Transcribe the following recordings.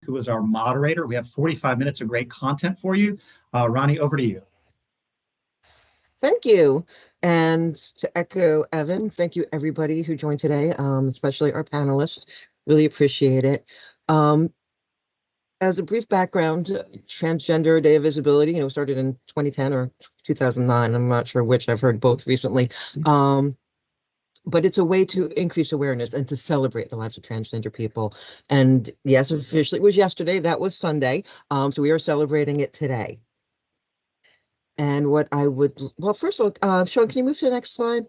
who is our moderator. We have 45 minutes of great content for you. Ronnie, over to you. Thank you. And to echo Evan, thank you everybody who joined today, especially our panelists. Really appreciate it. As a brief background, Transgender Day of Visibility, started in 2010 or 2009. I'm not sure which. I've heard both recently. But it's a way to increase awareness and to celebrate the lives of transgender people. And yes, officially it was yesterday. That was Sunday. So we are celebrating it today. And what I would, well, first of all, Sean, can you move to the next slide?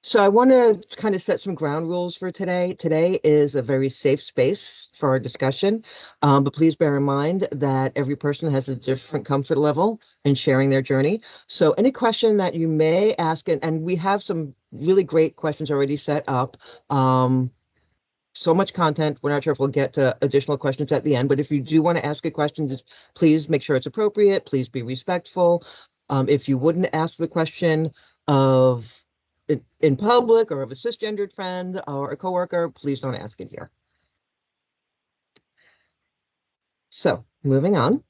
So I want to kind of set some ground rules for today. Today is a very safe space for our discussion, but please bear in mind that every person has a different comfort level in sharing their journey. So any question that you may ask, and we have some really great questions already set up. So much content. We're not sure if we'll get to additional questions at the end, but if you do want to ask a question, just please make sure it's appropriate. Please be respectful. If you wouldn't ask the question of in public or of a cisgendered friend or a coworker, please don't ask it here. So moving on.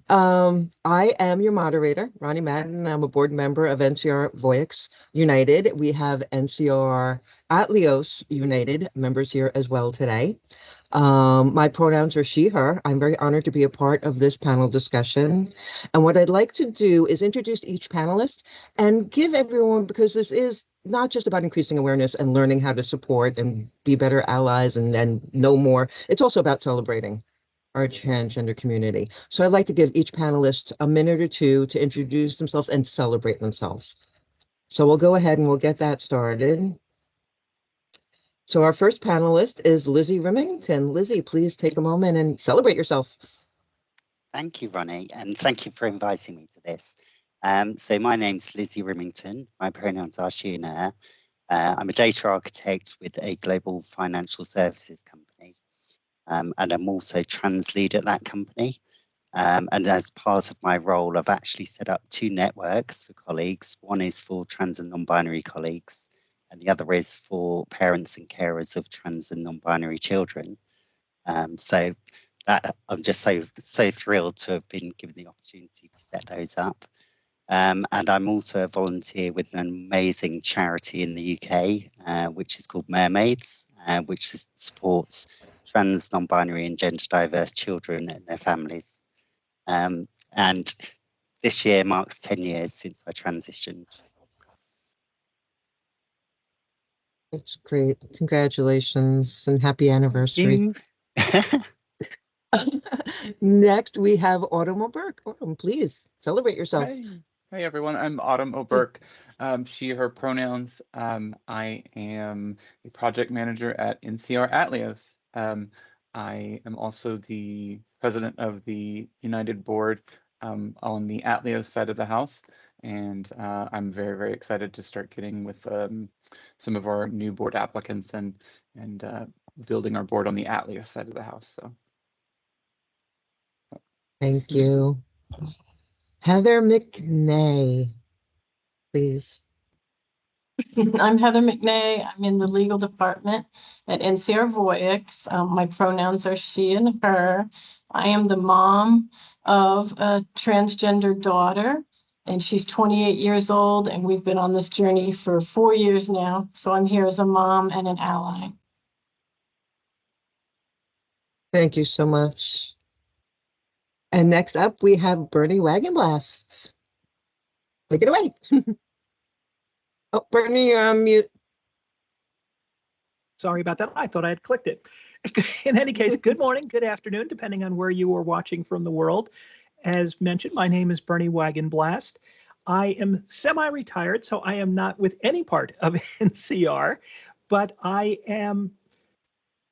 I am your moderator, Ronnie Madden. I'm a board member of NCR Voix United. We have NCR Atleos United members here as well today. My pronouns are she, her. I'm very honored to be a part of this panel discussion. And what I'd like to do is introduce each panelist and give everyone, because this is not just about increasing awareness and learning how to support and be better allies and know more. It's also about celebrating our transgender community. So I'd like to give each panelist a minute or two to introduce themselves and celebrate themselves. So we'll go ahead and we'll get that started. So our first panelist is Lizzie Remington. Lizzie, please take a moment and celebrate yourself. Thank you, Ronnie, and thank you for inviting me to this. So my name's Lizzie Remington. My pronouns are she and her. I'm a data architect with a global financial services company. And I'm also trans lead at that company. And as part of my role, I've actually set up 2 networks for colleagues. One is for trans and non-binary colleagues, and the other is for parents and carers of trans and non-binary children. So that I'm just so thrilled to have been given the opportunity to set those up. And I'm also a volunteer with an amazing charity in the UK, which is called Mermaids, which supports trans, non-binary and gender diverse children and their families. And this year marks 10 years since I transitioned. That's great. Congratulations and happy anniversary. Next, we have Autumn O'Burke. Autumn, please celebrate yourself. Hey everyone, I'm Autumn O'Burke. She, her pronouns. I am a project manager at NCR Atleos. I am also the president of the United Board on the Atleos side of the house. And I'm very, very excited to start getting with some of our new board applicants and building our board on the Atleos side of the house. So. Thank you. Heather McNay, please. I'm Heather McNay. I'm in the legal department at NCR Voix. My pronouns are she and her. I am the mom of a transgender daughter, and she's 28 years old, and we've been on this journey for 4 years now. So I'm here as a mom and an ally. Thank you so much. And next up, we have Bernie Wagenblast. Take it away. Oh, Bernie, you're on mute. Sorry about that. I thought I had clicked it. In any case, good morning, good afternoon, depending on where you are watching from the world. As mentioned, my name is Bernie Wagenblast. I am semi-retired, so I am not with any part of NCR, but I am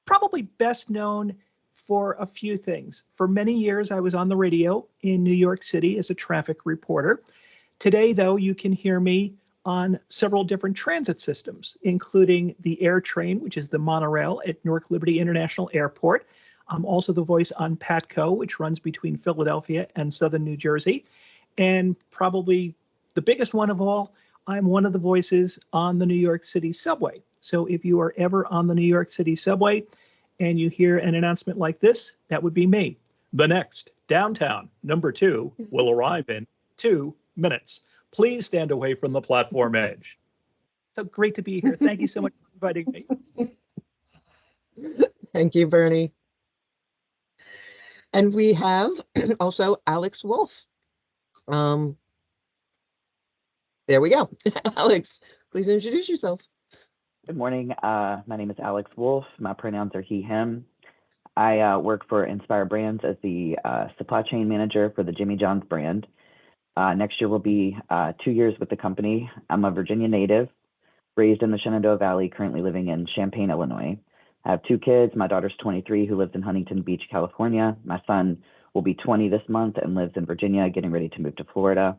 probably best known for a few things. For many years, I was on the radio in New York City as a traffic reporter. Today, though, you can hear me on several different transit systems, including the AirTrain, which is the monorail at Newark Liberty International Airport. I'm also the voice on PATCO, which runs between Philadelphia and southern New Jersey. And probably the biggest one of all, I'm one of the voices on the New York City subway. So if you are ever on the New York City subway and you hear an announcement like this, that would be me. The next downtown number 2 will arrive in 2 minutes. Please stand away from the platform edge. So great to be here. Thank you so much for inviting me. Thank you, Bernie. And we have also Alex Wolf. There we go. Alex, please introduce yourself. Good morning. My name is Alex Wolf. My pronouns are he, him. I work for Inspire Brands as the supply chain manager for the Jimmy John's brand. Next year will be 2 years with the company. I'm a Virginia native, raised in the Shenandoah Valley, currently living in Champaign, Illinois. I have 2 kids. My daughter's 23, who lives in Huntington Beach, California. My son will be 20 this month and lives in Virginia, getting ready to move to Florida.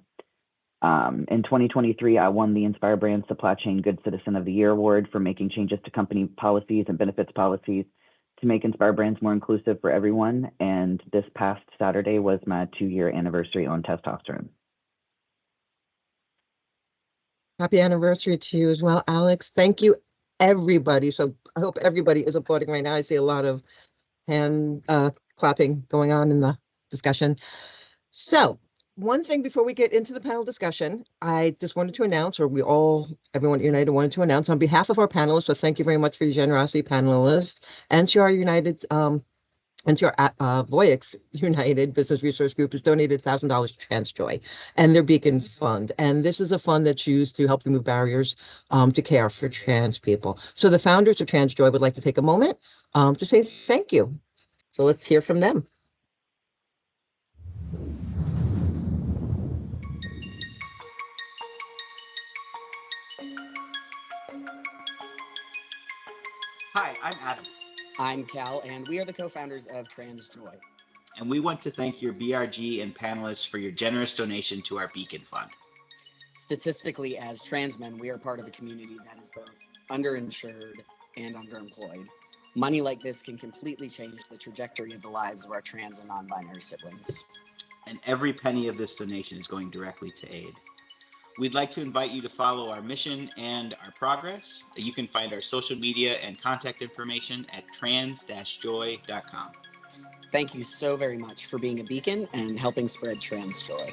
In 2023, I won the Inspire Brands Supply Chain Good Citizen of the Year Award for making changes to company policies and benefits policies to make Inspire Brands more inclusive for everyone. And this past Saturday was my 2-year anniversary on testosterone. Happy anniversary to you as well, Alex. Thank you, everybody. So I hope everybody is applauding right now. I see a lot of hand clapping going on in the discussion. So one thing before we get into the panel discussion, I just wanted to announce, or everyone at United wanted to announce on behalf of our panelists, so thank you very much for your generosity, panelists. NCR United, NCR Voyix United Business Resource Group has donated $1,000 to TransJoy and their Beacon Fund. And this is a fund that's used to help remove barriers to care for trans people. So the founders of TransJoy would like to take a moment to say thank you. So let's hear from them. Hi, I'm Adam. I'm Cal, and we are the co-founders of TransJoy. And we want to thank your BRG and panelists for your generous donation to our Beacon Fund. Statistically, as trans men, we are part of a community that is both underinsured and underemployed. Money like this can completely change the trajectory of the lives of our trans and non-binary siblings. And every penny of this donation is going directly to aid. We'd like to invite you to follow our mission and our progress. You can find our social media and contact information at trans-joy.com. Thank you so very much for being a beacon and helping spread trans joy.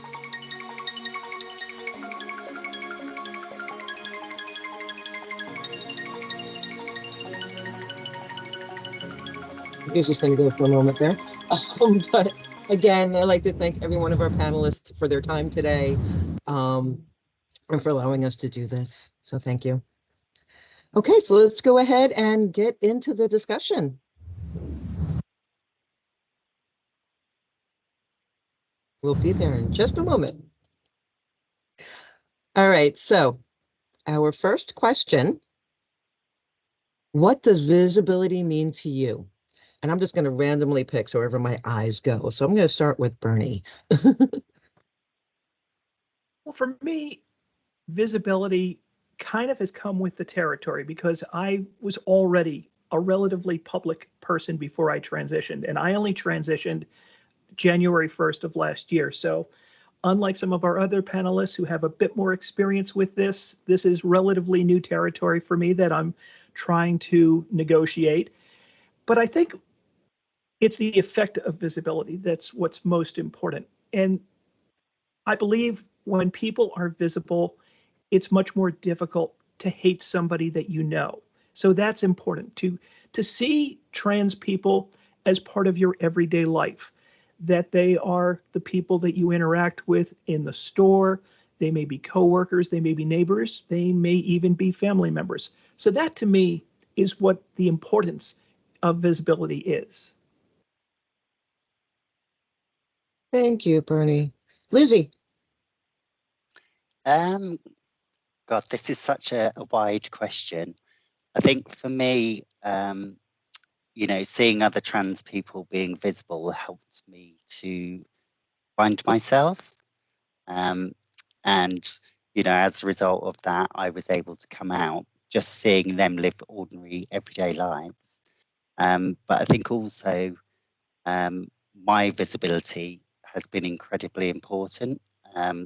He's just going to go for a moment there. But again, I'd like to thank every one of our panelists for their time today and for allowing us to do this. So thank you. Okay, so let's go ahead and get into the discussion. We'll be there in just a moment. All right, so our first question, what does visibility mean to you? And I'm just going to randomly pick so wherever my eyes go. So I'm going to start with Bernie. Well, for me, visibility kind of has come with the territory because I was already a relatively public person before I transitioned, and I only transitioned January 1st of last year. So unlike some of our other panelists who have a bit more experience with this, this is relatively new territory for me that I'm trying to negotiate. But I think it's the effect of visibility that's what's most important. And I believe when people are visible, it's much more difficult to hate somebody that you know. So that's important to see trans people as part of your everyday life, that they are the people that you interact with in the store. They may be coworkers, they may be neighbors, they may even be family members. So that to me is what the importance of visibility is. Thank you, Bernie. Lizzie. God, this is such a wide question. I think for me, you know, seeing other trans people being visible helped me to find myself. And, you know, as a result of that, I was able to come out, just seeing them live ordinary, everyday lives. But I think also my visibility has been incredibly important.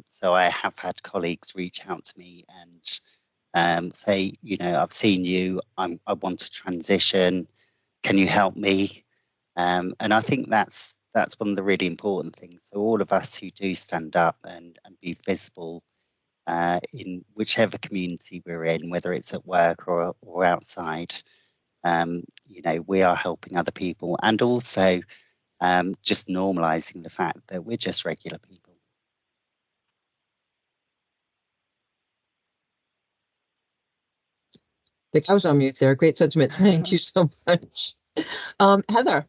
So I have had colleagues reach out to me and say, you know, I've seen you, I want to transition, can you help me? And I think that's one of the really important things. So all of us who do stand up and be visible in whichever community we're in, whether it's at work or outside, you know, we are helping other people, and also just normalizing the fact that we're just regular people. I think I was on mute there. Great sentiment. Thank you so much. Heather.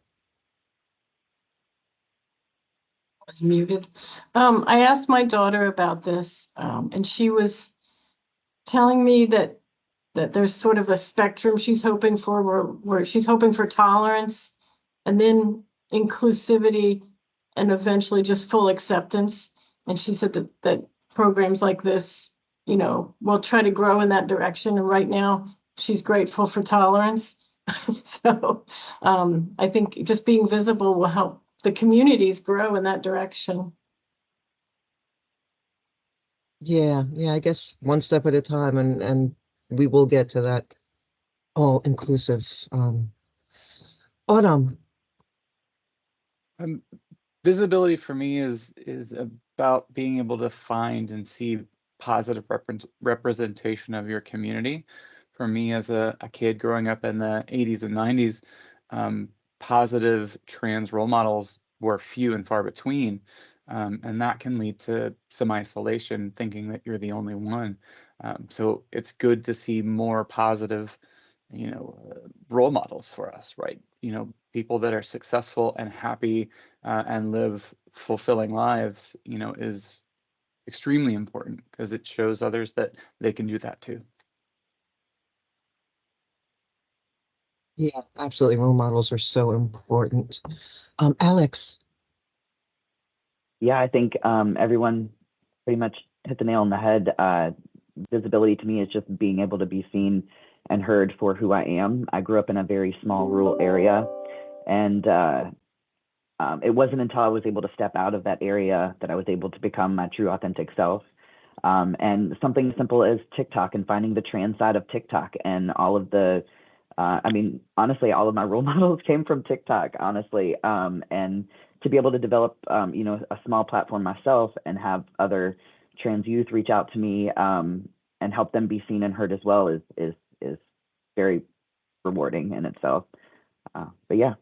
I was muted. I asked my daughter about this, and she was telling me that there's sort of a spectrum she's hoping for, where she's hoping for tolerance and then inclusivity and eventually just full acceptance. And she said that programs like this, you know, will try to grow in that direction. And right now she's grateful for tolerance. So I think just being visible will help the communities grow in that direction. Yeah, I guess one step at a time, and we will get to that all inclusive. Autumn. Visibility for me is about being able to find and see positive representation of your community. For me, as a kid growing up in the 80s and 90s, positive trans role models were few and far between. And that can lead to some isolation, thinking that you're the only one. So it's good to see more positive, you know, role models for us, right? You know, people that are successful and happy and live fulfilling lives, you know, is extremely important because it shows others that they can do that too. Yeah, absolutely. Role models are so important. Alex. Yeah, I think everyone pretty much hit the nail on the head. Visibility to me is just being able to be seen and heard for who I am. I grew up in a very small rural area, and it wasn't until I was able to step out of that area that I was able to become my true authentic self. And something simple as TikTok and finding the trans side of TikTok and all of the, I mean, honestly, all of my role models came from TikTok, honestly. And to be able to develop, you know, a small platform myself and have other trans youth reach out to me and help them be seen and heard as well is very rewarding in itself. But yeah.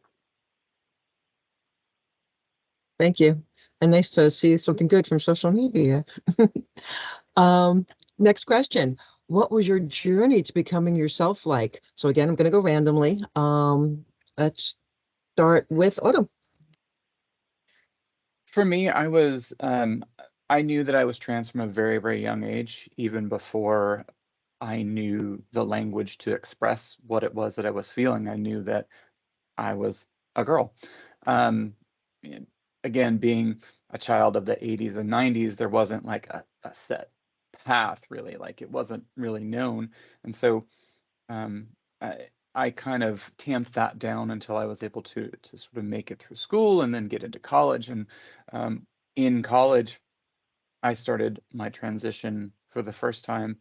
Thank you. And nice to see something good from social media. Next question. What was your journey to becoming yourself like? So again, I'm going to go randomly. Let's start with Autumn. For me, I knew that I was trans from a very, very young age, even before I knew the language to express what it was that I was feeling. I knew that I was a girl. Again, being a child of the 80s and 90s, there wasn't like a set path really, like it wasn't really known. And so I kind of tamped that down until I was able to sort of make it through school and then get into college. And in college, I started my transition for the first time,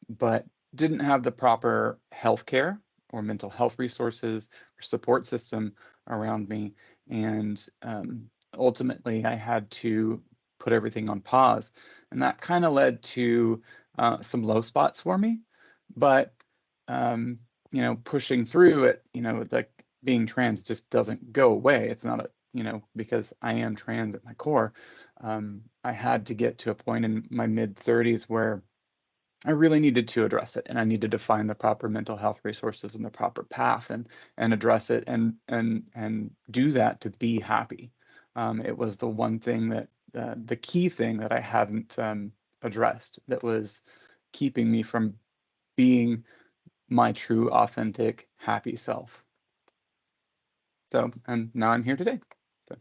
but didn't have the proper healthcare or mental health resources or support system around me. And ultimately, I had to put everything on pause. And that kind of led to some low spots for me. But, you know, pushing through it, you know, like being trans just doesn't go away. It's not a, you know, because I am trans at my core. I had to get to a point in my mid 30s where I really needed to address it, and I needed to find the proper mental health resources and the proper path and address it and do that to be happy. It was the one thing that the key thing that I hadn't addressed that was keeping me from being my true, authentic, happy self. So, and now I'm here today. So.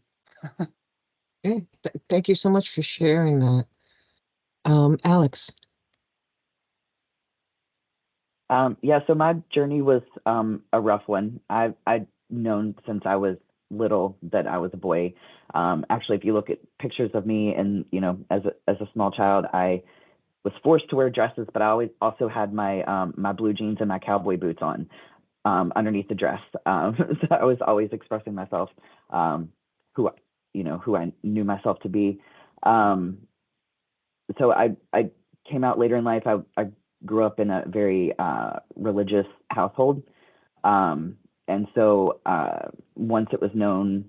Okay. Thank you so much for sharing that. Alex. Yeah, so my journey was a rough one. I've known since I was little that I was a boy. Actually, if you look at pictures of me and, you know, as a small child, I was forced to wear dresses, but I always also had my my blue jeans and my cowboy boots on underneath the dress. So I was always expressing myself, who I knew myself to be. So I came out later in life. I grew up in a very religious household. And so once it was known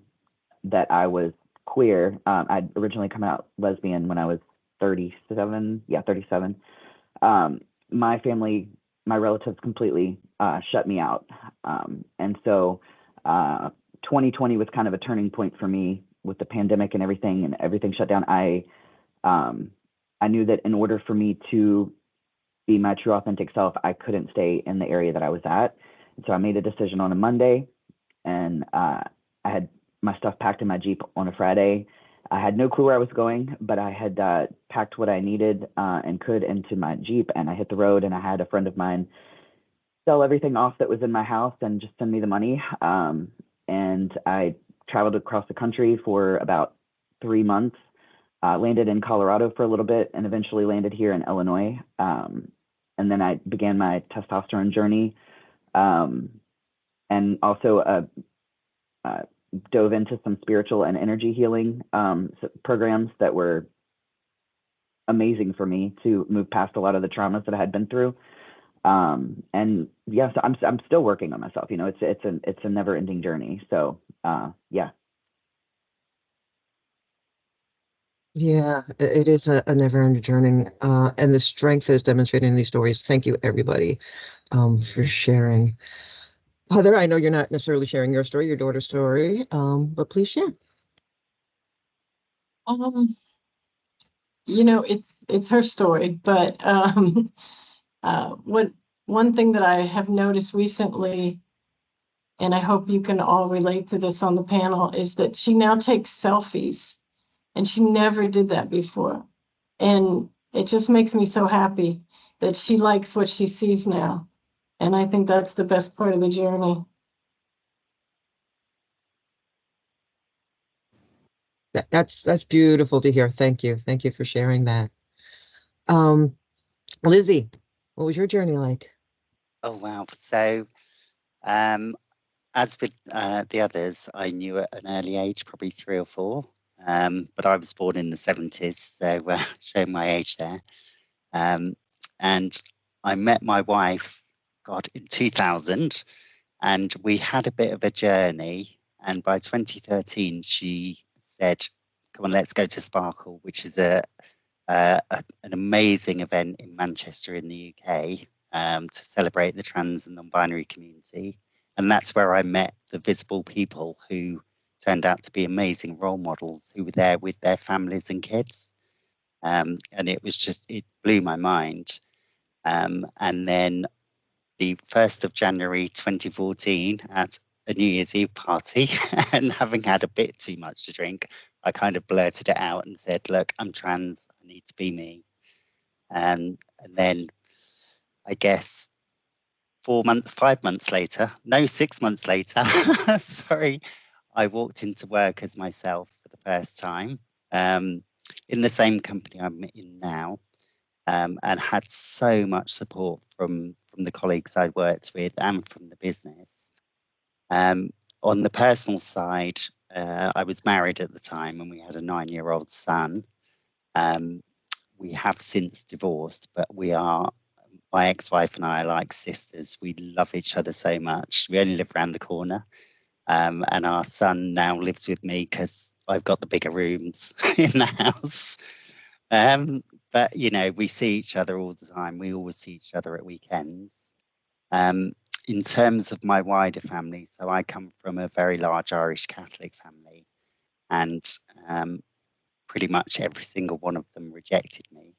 that I was queer, I'd originally come out lesbian when I was 37. Yeah, 37. My family, my relatives completely shut me out. And so 2020 was kind of a turning point for me with the pandemic and everything shut down. I knew that in order for me to be my true authentic self, I couldn't stay in the area that I was at. And so I made a decision on a Monday, and I had my stuff packed in my Jeep on a Friday. I had no clue where I was going, but I had packed what I needed and could into my Jeep, and I hit the road, and I had a friend of mine sell everything off that was in my house and just send me the money. And I traveled across the country for about 3 months, landed in Colorado for a little bit, and eventually landed here in Illinois. And then I began my testosterone journey, and also dove into some spiritual and energy healing programs that were amazing for me to move past a lot of the traumas that I had been through. And yeah, so I'm still working on myself. You know, it's a never ending journey. So yeah. Yeah, it is a never-ending journey, and the strength is demonstrated in these stories. Thank you, everybody, for sharing. Heather, I know you're not necessarily sharing your story, your daughter's story, but please share. You know, it's her story, but one thing that I have noticed recently, and I hope you can all relate to this on the panel, is that she now takes selfies, and she never did that before. And it just makes me so happy that she likes what she sees now. And I think that's the best part of the journey. That's beautiful to hear. Thank you. Thank you for sharing that. Lizzie, what was your journey like? Oh, wow. So, as with the others, I knew at an early age, probably 3 or 4. But I was born in the 70s, so showing my age there. And I met my wife, God, in 2000, and we had a bit of a journey. And by 2013, she said, "Come on, let's go to Sparkle," which is an amazing event in Manchester in the UK to celebrate the trans and non-binary community. And that's where I met the visible people who turned out to be amazing role models who were there with their families and kids. And it blew my mind. And then the 1st of January 2014 at a New Year's Eve party, and having had a bit too much to drink, I kind of blurted it out and said, "Look, I'm trans, I need to be me." And then I guess 5 months later, no, 6 months later, sorry, I walked into work as myself for the first time, in the same company I'm in now, and had so much support from the colleagues I'd worked with and from the business. On the personal side, I was married at the time and we had a 9-year-old son. We have since divorced, but my ex-wife and I are like sisters. We love each other so much. We only live around the corner. And our son now lives with me because I've got the bigger rooms in the house. But, you know, we see each other all the time. We always see each other at weekends. In terms of my wider family, so I come from a very large Irish Catholic family, and pretty much every single one of them rejected me,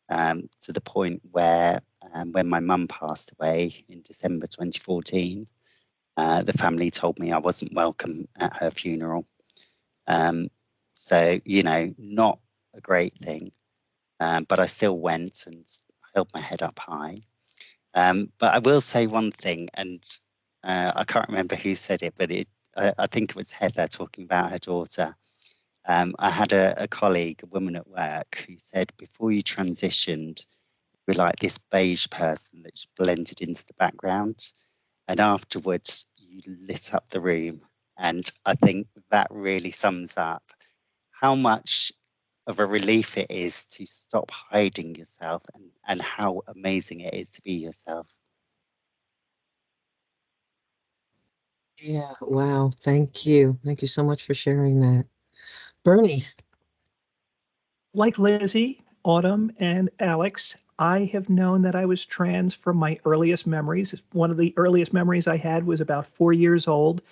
to the point where when my mum passed away in December 2014, the family told me I wasn't welcome at her funeral. So, you know, not a great thing, but I still went and held my head up high. But I will say one thing, and I can't remember who said it, but I think it was Heather talking about her daughter. I had a colleague, a woman at work, who said before you transitioned, you were like this beige person that just blended into the background. And afterwards, you lit up the room. And I think that really sums up how much of a relief it is to stop hiding yourself, and how amazing it is to be yourself. Yeah, wow. Thank you. Thank you so much for sharing that. Bernie. Like Lizzie, Autumn, and Alex, I have known that I was trans from my earliest memories. One of the earliest memories I had was about 4 years old,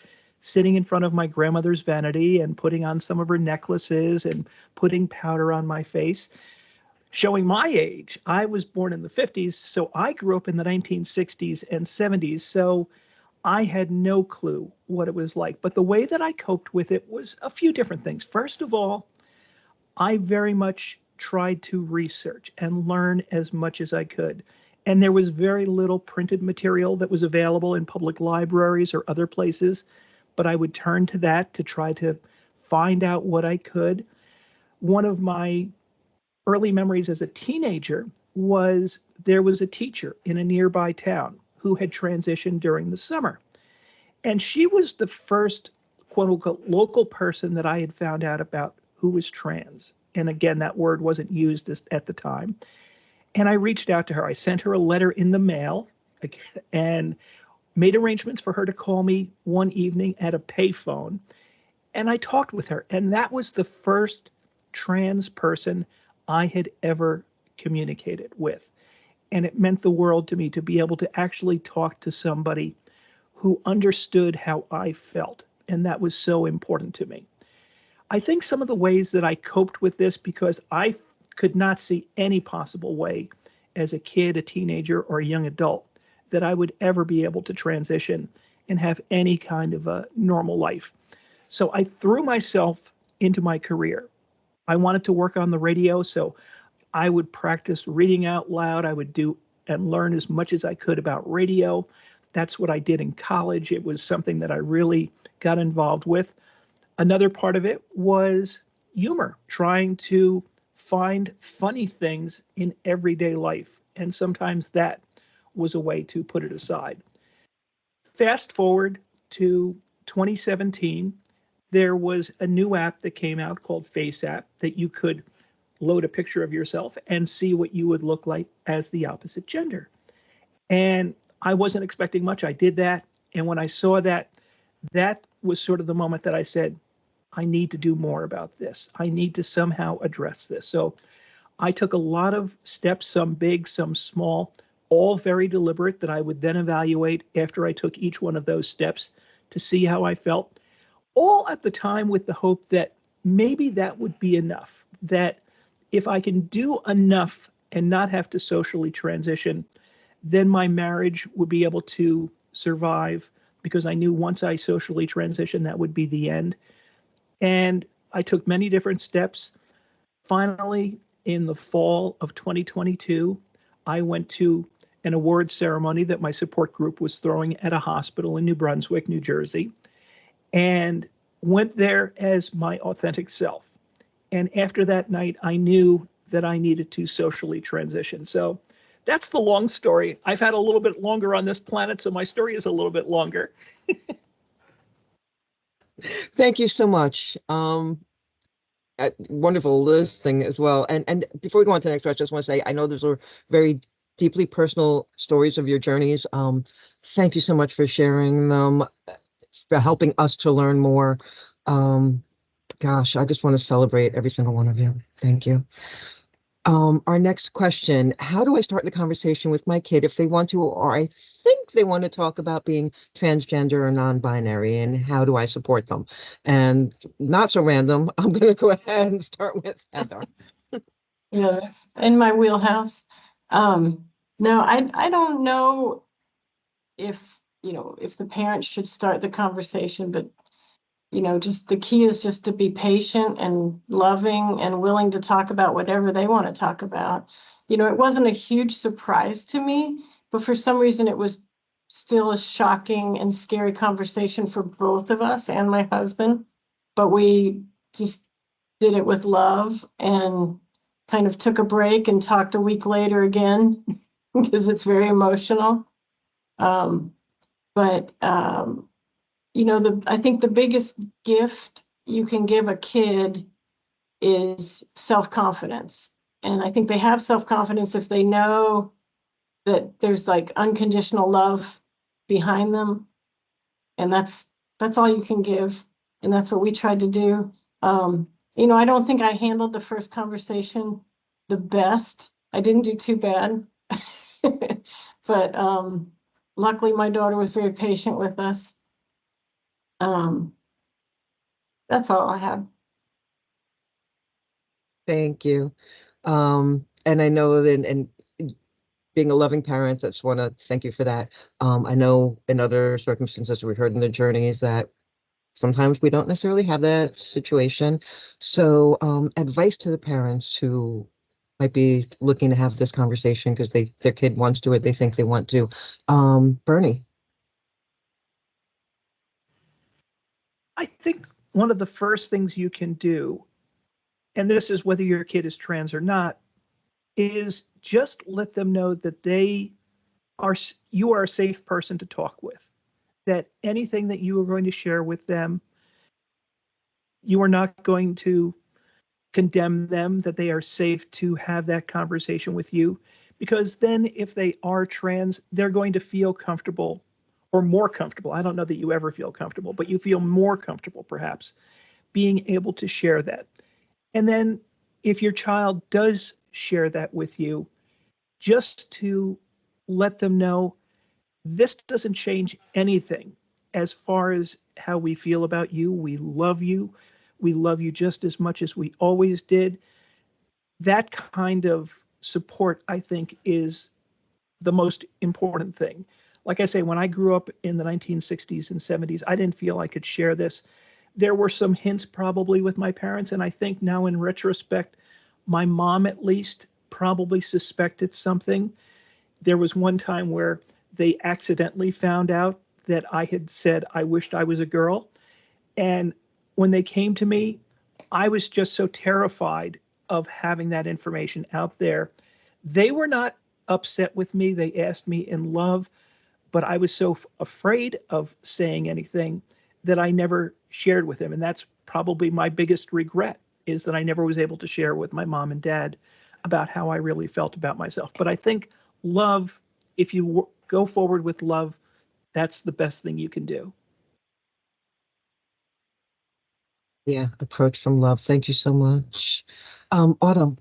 sitting in front of my grandmother's vanity and putting on some of her necklaces and putting powder on my face, showing my age. I was born in the 50s, so I grew up in the 1960s and 70s. So I had no clue what it was like. But the way that I coped with it was a few different things. First of all, I very much tried to research and learn as much as I could. And there was very little printed material that was available in public libraries or other places, but I would turn to that to try to find out what I could. One of my early memories as a teenager was there was a teacher in a nearby town who had transitioned during the summer. And she was the first quote unquote local person that I had found out about who was trans. And again, that word wasn't used at the time. And I reached out to her. I sent her a letter in the mail and made arrangements for her to call me one evening at a payphone. And I talked with her. And that was the first trans person I had ever communicated with. And it meant the world to me to be able to actually talk to somebody who understood how I felt. And that was so important to me. I think some of the ways that I coped with this, because I could not see any possible way as a kid, a teenager, or a young adult that I would ever be able to transition and have any kind of a normal life. So I threw myself into my career. I wanted to work on the radio, so I would practice reading out loud. I would do and learn as much as I could about radio. That's what I did in college. It was something that I really got involved with. Another part of it was humor, trying to find funny things in everyday life. And sometimes that was a way to put it aside. Fast forward to 2017, there was a new app that came out called Face App that you could load a picture of yourself and see what you would look like as the opposite gender. And I wasn't expecting much. I did that. And when I saw that, that was sort of the moment that I said, I need to do more about this. I need to somehow address this. So I took a lot of steps, some big, some small, all very deliberate, that I would then evaluate after I took each one of those steps to see how I felt. All at the time with the hope that maybe that would be enough, that if I can do enough and not have to socially transition, then my marriage would be able to survive, because I knew once I socially transitioned, that would be the end. And I took many different steps. Finally, in the fall of 2022, I went to an award ceremony that my support group was throwing at a hospital in New Brunswick, New Jersey, and went there as my authentic self. And after that night, I knew that I needed to socially transition. So that's the long story. I've had a little bit longer on this planet, so my story is a little bit longer. Thank you so much. Wonderful listing as well. And before we go on to the next question, I just want to say, I know those are very deeply personal stories of your journeys. Thank you so much for sharing them, for helping us to learn more. Gosh, I just want to celebrate every single one of you. Thank you. Our next question: how do I start the conversation with my kid if they want to, or I think they want to talk about being transgender or non-binary, and how do I support them? And not so random, I'm going to go ahead and start with Heather. Yeah, that's in my wheelhouse. No, I don't know if, if the parents should start the conversation, but just the key is just to be patient and loving and willing to talk about whatever they want to talk about. It wasn't a huge surprise to me, but for some reason it was still a shocking and scary conversation for both of us and my husband, but we just did it with love and kind of took a break and talked a week later again because it's very emotional. You know, I think the biggest gift you can give a kid is self-confidence. And I think they have self-confidence if they know that there's like unconditional love behind them. And that's all you can give. And that's what we tried to do. You know, I don't think I handled the first conversation the best. I didn't do too bad. But luckily my daughter was very patient with us. That's all I have. Thank you. And I know that, and being a loving parent, I just want to thank you for that. I know in other circumstances we heard in the journeys that sometimes we don't necessarily have that situation. So advice to the parents who might be looking to have this conversation because their kid wants to or they think they want to. Bernie. I think one of the first things you can do, and this is whether your kid is trans or not, is just let them know that you are a safe person to talk with, that anything that you are going to share with them, you are not going to condemn them, that they are safe to have that conversation with you. Because then if they are trans, they're going to feel comfortable or more comfortable. I don't know that you ever feel comfortable, but you feel more comfortable perhaps being able to share that. And then if your child does share that with you, just to let them know this doesn't change anything as far as how we feel about you. We love you. We love you just as much as we always did. That kind of support, I think, is the most important thing. Like I say, when I grew up in the 1960s and 70s, I didn't feel I could share this. There were some hints probably with my parents, and I think now in retrospect, my mom at least probably suspected something. There was one time where they accidentally found out that I had said I wished I was a girl. And when they came to me, I was just so terrified of having that information out there. They were not upset with me. They asked me in love, but I was so afraid of saying anything that I never shared with them. And that's probably my biggest regret, is that I never was able to share with my mom and dad about how I really felt about myself. But I think love, if you go forward with love, that's the best thing you can do. Yeah, approach from love. Thank you so much. Autumn.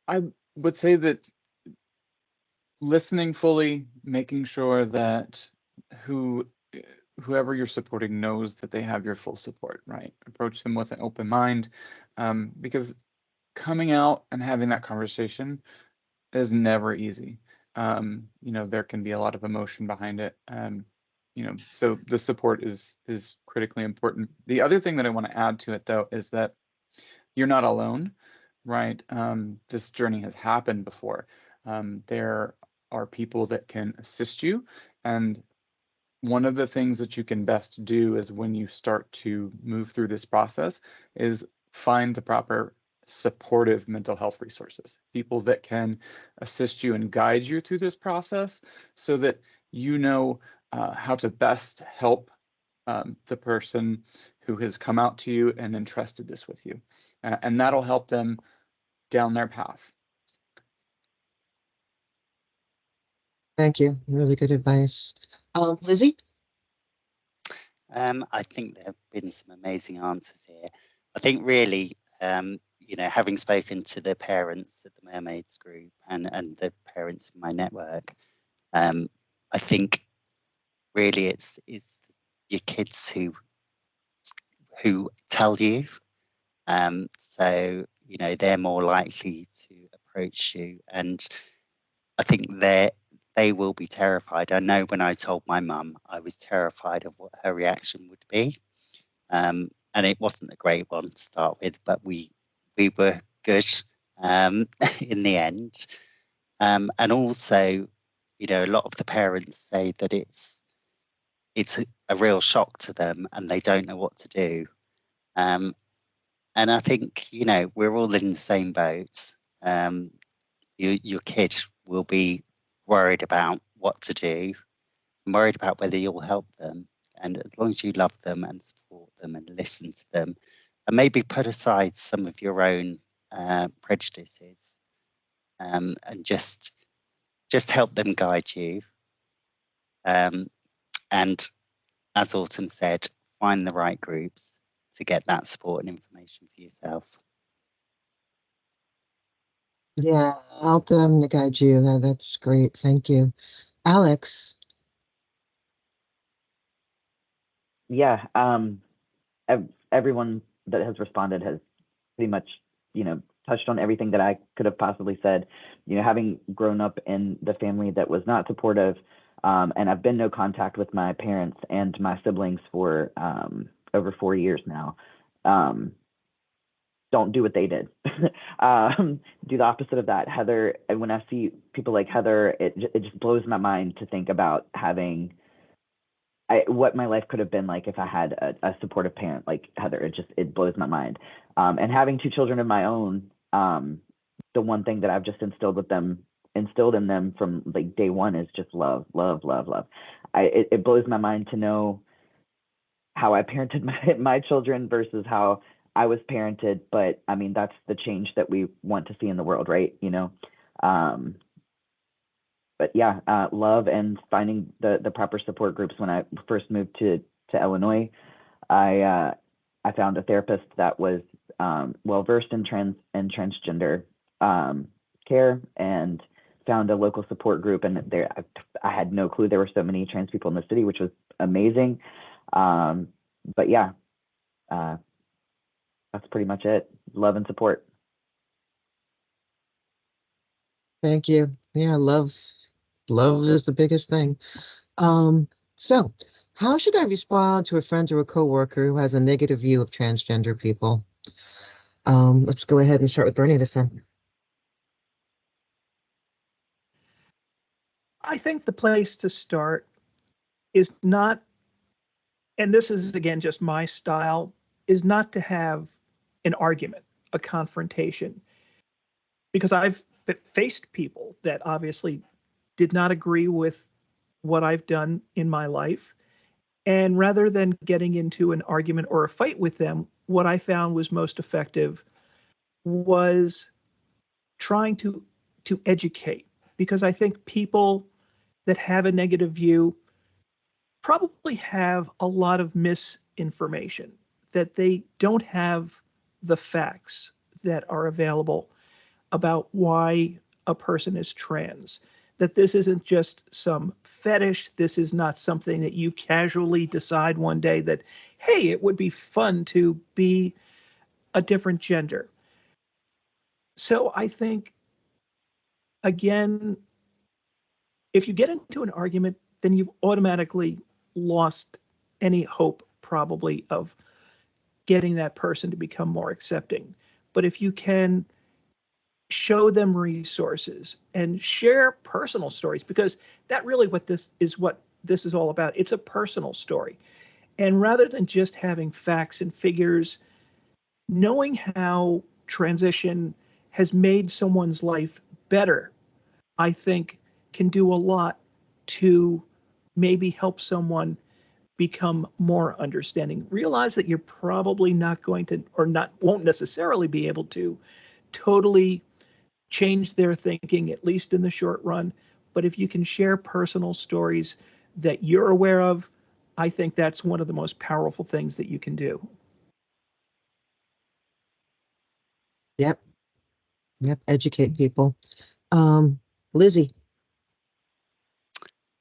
I would say that listening fully, making sure that whoever you're supporting knows that they have your full support, right? Approach them with an open mind, because coming out and having that conversation is never easy. You know, there can be a lot of emotion behind it. You know, so the support is critically important. The other thing that I want to add to it, though, is that you're not alone, right? This journey has happened before. There are people that can assist you, and one of the things that you can best do is when you start to move through this process is find the proper supportive mental health resources, people that can assist you and guide you through this process so that you know how to best help the person who has come out to you and entrusted this with you. And that'll help them down their path. Thank you. Really good advice. Lizzie? I think there have been some amazing answers here. I think really, you know, having spoken to the parents at the Mermaids group and the parents in my network, I think really it's your kids who tell you. So, you know, they're more likely to approach you, and I think they will be terrified. I know when I told my mum, I was terrified of what her reaction would be. And it wasn't a great one to start with, but we were good in the end. And also, you know, a lot of the parents say that it's a real shock to them and they don't know what to do. And I think, you know, we're all in the same boat. Your kid will be worried about what to do, and worried about whether you'll help them. And as long as you love them and support them and listen to them, and maybe put aside some of your own prejudices, and just help them guide you. And as Autumn said, find the right groups to get that support and information for yourself. Yeah, help them to guide you. That's great. Thank you. Alex. Yeah, everyone that has responded has pretty much, you know, touched on everything that I could have possibly said. You know, having grown up in the family that was not supportive, and I've been no contact with my parents and my siblings for over 4 years now. Don't do what they did. Do the opposite of that. Heather, and when I see people like Heather, it just blows my mind to think about having what my life could have been like if I had a supportive parent like Heather. It blows my mind. And having 2 children of my own, the one thing that I've just instilled in them from like day one is just love, love, love, love. It blows my mind to know how I parented my children versus how I was parented. But I mean, that's the change that we want to see in the world, right? You know. But yeah, love and finding the proper support groups. When I first moved to Illinois, I found a therapist that was well versed in transgender care, and found a local support group. And I had no clue there were so many trans people in the city, which was amazing. But yeah, that's pretty much it. Love and support. Thank you. Yeah, love is the biggest thing. So how should I respond to a friend or a coworker who has a negative view of transgender people? Let's go ahead and start with Bernie this time. I think the place to start is not, and this is again just my style, is not to have an argument, a confrontation, because I've faced people that obviously did not agree with what I've done in my life. And rather than getting into an argument or a fight with them, what I found was most effective was trying to educate, because I think people that have a negative view probably have a lot of misinformation, that they don't have the facts that are available about why a person is trans, that this isn't just some fetish. This is not something that you casually decide one day that, hey, it would be fun to be a different gender. So I think, again, if you get into an argument, then you've automatically lost any hope probably of getting that person to become more accepting. But if you can show them resources and share personal stories, because that really what this is all about. It's a personal story. And rather than just having facts and figures, knowing how transition has made someone's life better, I think can do a lot to maybe help someone become more understanding. Realize that you're probably not going to, or won't necessarily be able to totally change their thinking, at least in the short run. But if you can share personal stories that you're aware of, I think that's one of the most powerful things that you can do. Yep. Educate people. Lizzie.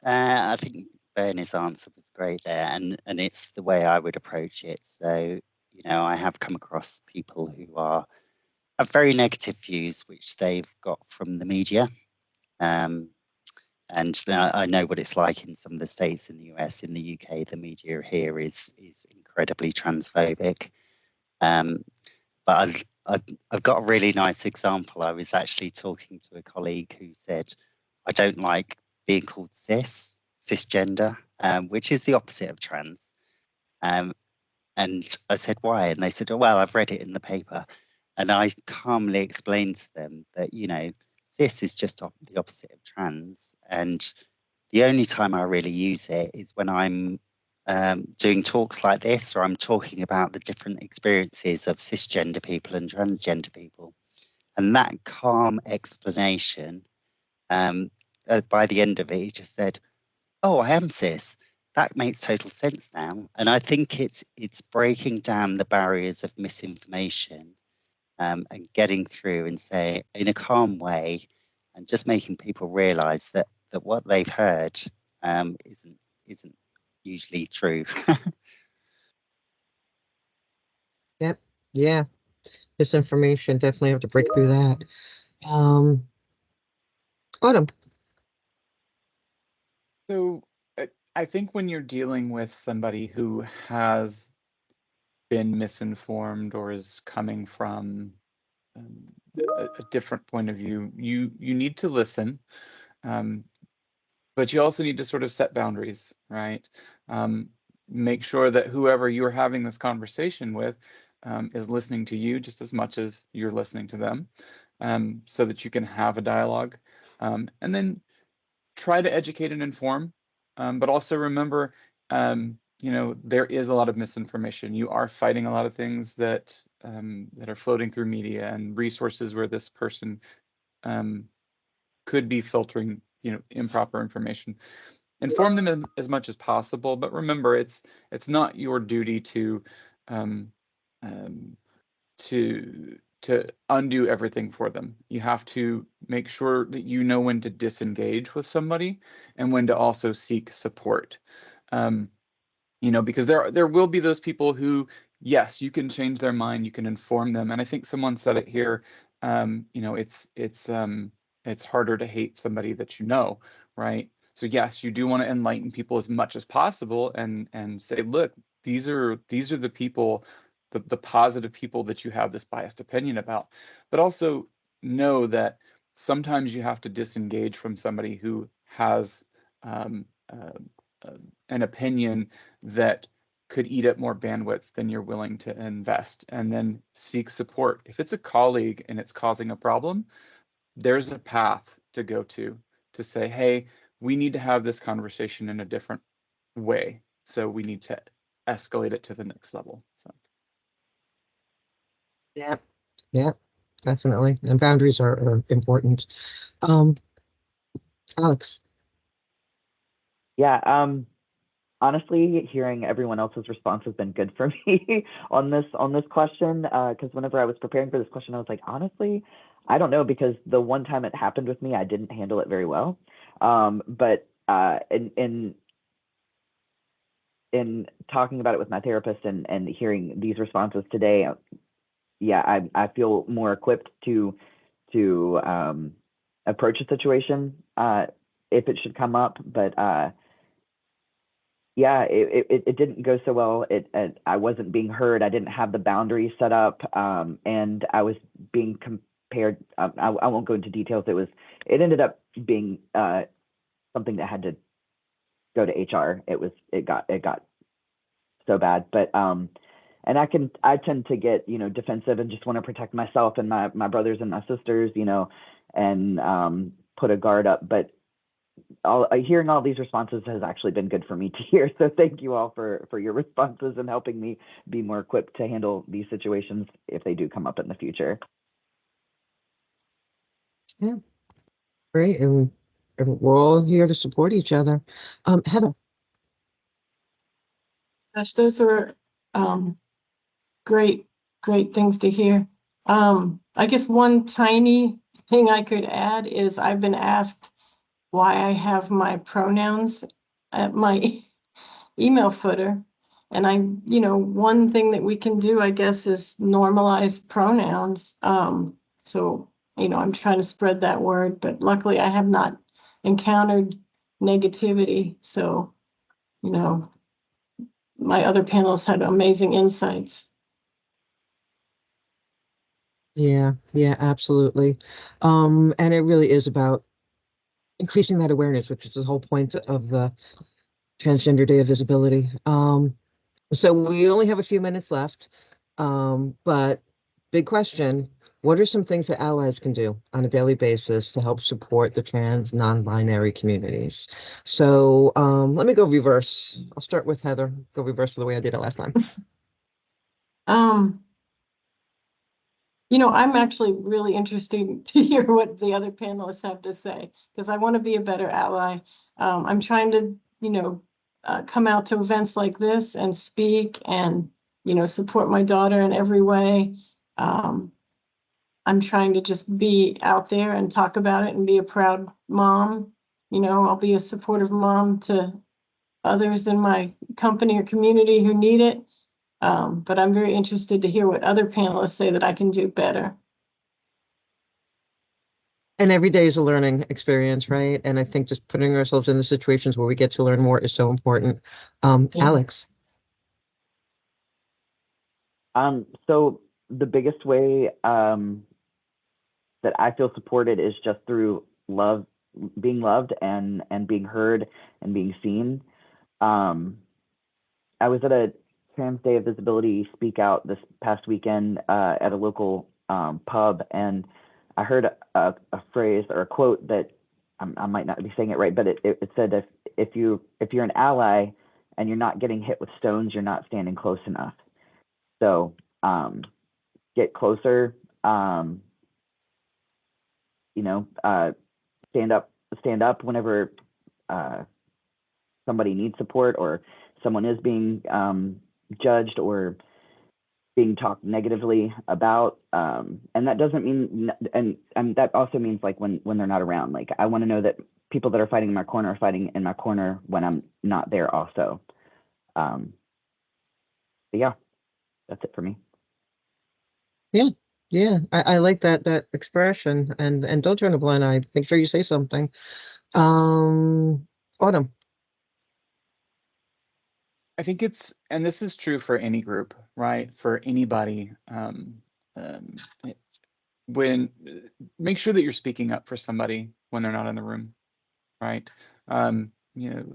I think Bernie's answer was great there, and it's the way I would approach it. So, you know, I have come across people who have very negative views, which they've got from the media. And I know what it's like in some of the states in the US. In the UK, the media here is incredibly transphobic. But I've got a really nice example. I was actually talking to a colleague who said, I don't like being called cisgender, which is the opposite of trans. And I said, why? And they said, oh, well, I've read it in the paper. And I calmly explained to them that, you know, cis is just the opposite of trans. And the only time I really use it is when I'm doing talks like this, or I'm talking about the different experiences of cisgender people and transgender people. And that calm explanation, by the end of it, he just said, oh, I am cis. That makes total sense now. And I think it's breaking down the barriers of misinformation, and getting through and say in a calm way, and just making people realize that what they've heard isn't usually true. Yep. Yeah. This information, definitely have to break through that. Autumn. So I think when you're dealing with somebody who has been misinformed or is coming from a different point of view, you need to listen, but you also need to sort of set boundaries, right? Make sure that whoever you're having this conversation with is listening to you just as much as you're listening to them, so that you can have a dialogue, and then try to educate and inform, but also remember, you know, there is a lot of misinformation. You are fighting a lot of things that that are floating through media and resources where this person could be filtering, you know, improper information. Inform them as much as possible, but remember, it's not your duty to to undo everything for them. You have to make sure that you know when to disengage with somebody and when to also seek support. You know, because there will be those people who, yes, you can change their mind, you can inform them. And I think someone said it here, you know, it's harder to hate somebody that you know, right? So yes, you do want to enlighten people as much as possible and say, look, these are the people, the positive people that you have this biased opinion about. But also know that sometimes you have to disengage from somebody who has an opinion that could eat up more bandwidth than you're willing to invest, and then seek support. If it's a colleague and it's causing a problem, there's a path to go to say, hey, we need to have this conversation in a different way. So we need to escalate it to the next level. So. Yeah, yeah, definitely. And boundaries are important. Alex. Yeah, honestly, hearing everyone else's response has been good for me on this question. Because whenever I was preparing for this question, I was like, honestly, I don't know, because the one time it happened with me, I didn't handle it very well. But in talking about it with my therapist and hearing these responses today, yeah, I feel more equipped to approach a situation if it should come up. But yeah, it didn't go so well. I wasn't being heard. I didn't have the boundaries set up, and I was being compared. I won't go into details. It ended up being something that had to go to HR. It got so bad. But and I tend to get, you know, defensive and just want to protect myself and my brothers and my sisters, you know, and put a guard up. But hearing all these responses has actually been good for me to hear. So thank you all for your responses and helping me be more equipped to handle these situations if they do come up in the future. Yeah, great. And we're all here to support each other. Heather. Gosh, those were great things to hear. I guess one tiny thing I could add is I've been asked why I have my pronouns at my email footer. And one thing that we can do, I guess, is normalize pronouns. So, I'm trying to spread that word, but luckily I have not encountered negativity. So, my other panelists had amazing insights. Yeah, absolutely. And it really is about increasing that awareness, which is the whole point of the Transgender Day of Visibility. So we only have a few minutes left, but big question, what are some things that allies can do on a daily basis to help support the trans non-binary communities? So let me go reverse. I'll start with Heather, go reverse the way I did it last time. You know, I'm actually really interested to hear what the other panelists have to say, because I want to be a better ally. I'm trying to, you know, come out to events like this and speak and, you know, support my daughter in every way. I'm trying to just be out there and talk about it and be a proud mom. You know, I'll be a supportive mom to others in my company or community who need it. But I'm very interested to hear what other panelists say that I can do better. And every day is a learning experience, right? And I think just putting ourselves in the situations where we get to learn more is so important. Yeah. Alex. So the biggest way that I feel supported is just through love, being loved and being heard and being seen. I was at a Trans Day of Visibility speak out this past weekend at a local pub, and I heard a phrase or a quote that I might not be saying it right, but it said, if you're an ally and you're not getting hit with stones, you're not standing close enough. So get closer, you know, stand up whenever somebody needs support or someone is being judged or being talked negatively about, and that doesn't mean, and that also means like when they're not around. Like, I want to know that people that are fighting in my corner are fighting in my corner when I'm not there also. But yeah, that's it for me. Yeah, I like that expression, and don't turn a blind eye. Make sure you say something. Autumn. I think it's, and this is true for any group, right? For anybody, when make sure that you're speaking up for somebody when they're not in the room, right? You know,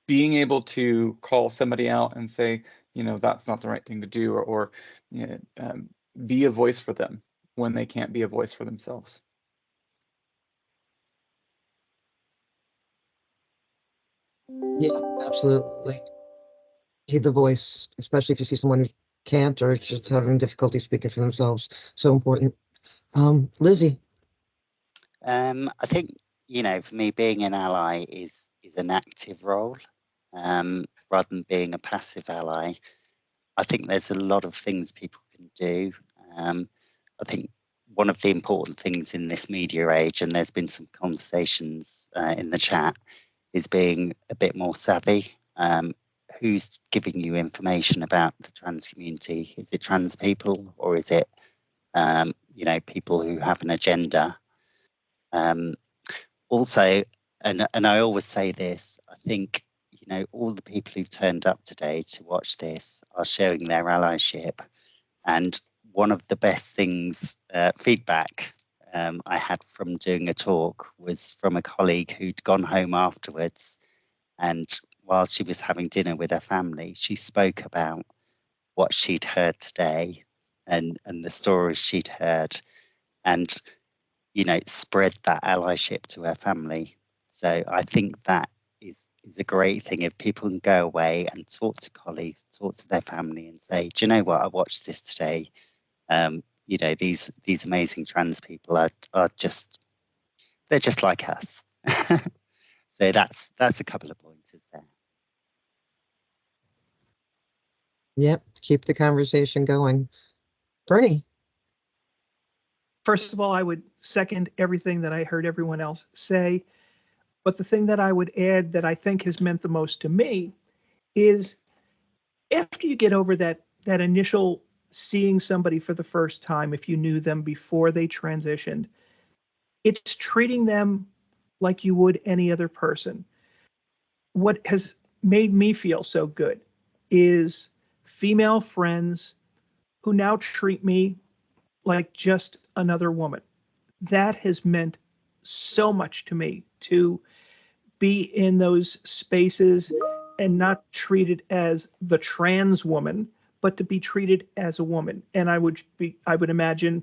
being able to call somebody out and say, you know, that's not the right thing to do, or you know, be a voice for them when they can't be a voice for themselves. Yeah, absolutely. Be the voice, especially if you see someone who can't or is just having difficulty speaking for themselves. So important. Lizzie. I think, you know, for me, being an ally is an active role rather than being a passive ally. I think there's a lot of things people can do. I think one of the important things in this media age, and there's been some conversations in the chat, is being a bit more savvy. Who's giving you information about the trans community? Is it trans people, or is it, you know, people who have an agenda? Also, and I always say this, I think, you know, all the people who've turned up today to watch this are showing their allyship. And one of the best things, feedback I had from doing a talk was from a colleague who'd gone home afterwards, and while she was having dinner with her family, she spoke about what she'd heard today and the stories she'd heard, and, you know, spread that allyship to her family. So I think that is a great thing if people can go away and talk to colleagues, talk to their family, and say, do you know what, I watched this today. You know, these amazing trans people are just, they're just like us. So that's a couple of pointers there. Yep, keep the conversation going. Bernie. First of all, I would second everything that I heard everyone else say. But the thing that I would add that I think has meant the most to me is after you get over that initial seeing somebody for the first time, if you knew them before they transitioned, it's treating them like you would any other person. What has made me feel so good is female friends who now treat me like just another woman. That has meant so much to me to be in those spaces and not treated as the trans woman, but to be treated as a woman. And I would imagine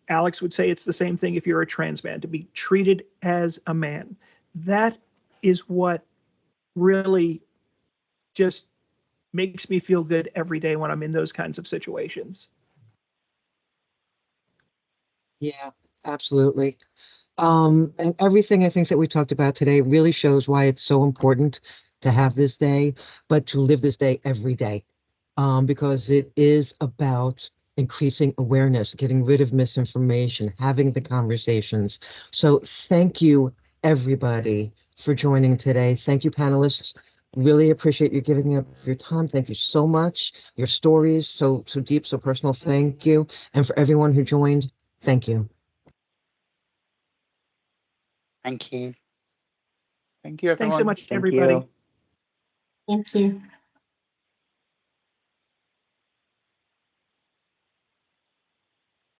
Alex would say it's the same thing if you're a trans man, to be treated as a man. That is what really just makes me feel good every day when I'm in those kinds of situations. Yeah, absolutely. And everything I think that we talked about today really shows why it's so important to have this day, but to live this day every day, because it is about increasing awareness, getting rid of misinformation, having the conversations. So thank you, everybody, for joining today. Thank you, panelists. Really appreciate you giving up your time. Thank you so much. Your stories, so deep, so personal. Thank you. And for everyone who joined, thank you. Thank you. Thank you, everyone. Thanks so much, Thank everybody. you. Thank you.